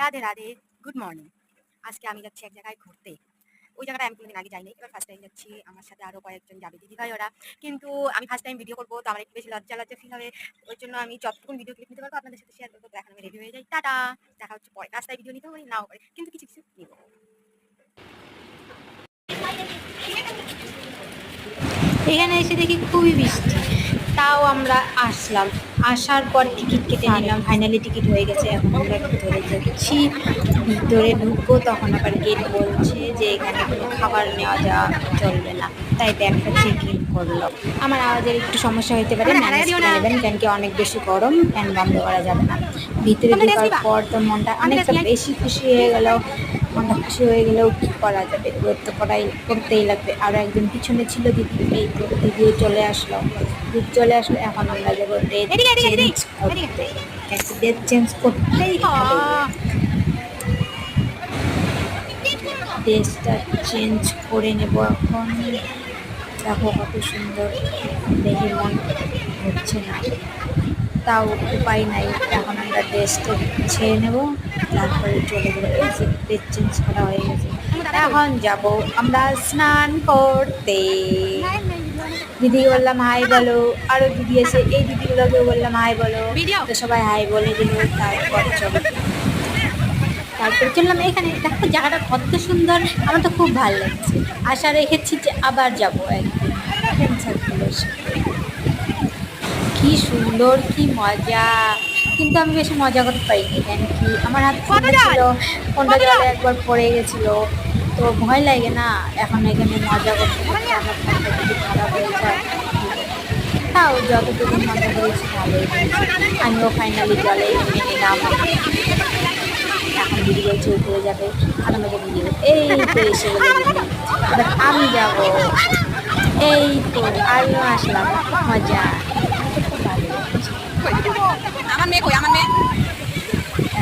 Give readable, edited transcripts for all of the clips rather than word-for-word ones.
Radhe Radhe, good morning. আজকে আমি যাচ্ছি এক জায়গায় ঘুরতে। ওই জায়গাটা আমি কোনোদিন আগে যাইনি, এবার ফার্স্ট টাইম যাচ্ছি। আমার সাথে আরও কয়েকজন যাবে, দিদিভাই ওরা। কিন্তু আমি ফার্স্ট টাইম ভিডিও করবো, তো আমার একটু বেশি লজ্জা লজ্জা ফিল হবে। ওই জন্য আমি যতটুকু ভিডিও ক্লিপ নিতে পারবো আপনাদের সাথে শেয়ার করবো। তো এখন আমি রেডি হয়ে যাই, টাটা। দেখা হচ্ছে পরে। রাস্তায় ভিডিও নিতেও পারি, নাও পারি, কিন্তু কিছু কিছু নিবো। এখানে এসে দেখি খুবই বৃষ্টি, তাও আমরা আসলাম। আসার পর টিকিট কেটে নিলাম, ফাইনালি টিকিট হয়ে গেছে। এখন আমরা ভিতরে যাচ্ছি, ভিতরে ঢুকবো। তখন আবার গেট বলছে যে এখানে কোনো খাবার নেওয়া যাওয়া চলবে না, তাই ব্যাগটা চেক ইন করলো। আমার আওয়াজের একটু সমস্যা হতে পারে, ম্যানেজ করে নেবেন, কেন কি অনেক বেশি গরম, ফ্যান বন্ধ করা যাবে না। ভিতরে ঢোকার পর তো মনটা অনেকটা বেশি খুশি হয়ে গেল। মনটা খুশি হয়ে গেলেও কী করা যাবে, ওয়েট তো করতেই লাগবে। আরও একজন পিছনে ছিল দিদি, এই তো দিদিও চলে আসলো। এখন আমরা যাবো ডেট চেঞ্জ করতে। ডেট চেঞ্জ করতেই হবে। ড্রেসটা চেঞ্জ করে নেব এখন। দেখো কত সুন্দর, দেখে মন হচ্ছে না, তাও উপায় নাই। এখন আমরা ড্রেসটা ছেড়ে নেব, তারপরে চলে যাবো। এই যে ড্রেস চেঞ্জ করা হয়ে গেছে, এখন যাব আমরা স্নান করতে। দিদিকে বললাম হাই বলো, আরও দিদি এসে এই দিদিগুলোকেও বললাম হাই বলো, তো সবাই হাই বলে দিল। তারপর চললাম। এখানে দেখো জায়গাটা কত সুন্দর, আমার তো খুব ভালো লাগছে। আশা রেখেছি যে আবার যাবো একদিন ফ্রেন্ড সার্কেলের সাথে। কি সুন্দর, কি মজা। কিন্তু আমি বেশি মজা করতে পারিনি, কেন কি আমার হাত ফোনটা ছিল, ফোনটা জলে একবার পড়ে গেছিলো, তো ভয় লাগে না। এখন এখানে মজা করতে করতে আমার ফোনটা যদি খারাপ হয়ে যায়, তাও যতটুকু মজা করেছি ভালোই হয়েছে। আমিও ফাইনালি জলে নেমে নিলাম। এখন দিদি বলছে উপরে যাবে, আর আমাকে দিদি এই তো এসে বলে দিদি এবার আমি যাব। এই তো আমিও আসলাম, খুব মজা, খুব ভালো লাগছে।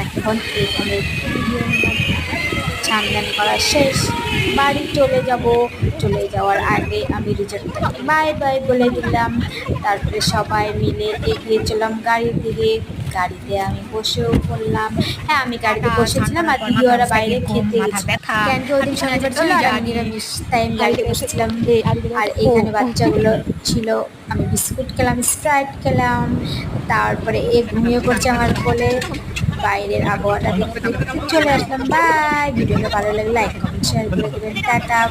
এখন এখানে স্নান করা শেষ, বাড়ি চলে যাব। চলে যাওয়ার আগে আমি রিজর্টটাকে বাই বাই বলে দিলাম। তারপরে সবাই মিলে এগিয়ে চললাম গাড়ির দিকে। গাড়িতে আমি বসেও পড়লাম। হ্যাঁ, আমি গাড়িতে বসেছিলাম আর দিদি ওরা বাইরে খেতে গেছিল, কেন কি ওই দিন শনিবার ছিল আর আমি নিরামিষ, তাই আমি গাড়িতে বসেছিলাম। আর এখানে বাচ্চাগুলো ছিল, আমি বিস্কুট খেলাম, স্প্রাইট খেলাম। তারপরে ঘুমিয়ে পড়ছে আমার কোলে। বাইরের আবহাওয়াটা দেখতে চলে আসলাম। বাই, ভিডিওটা ভালো লাগলে লাইক কমেন্ট শেয়ার করে দেবেন, টাটা।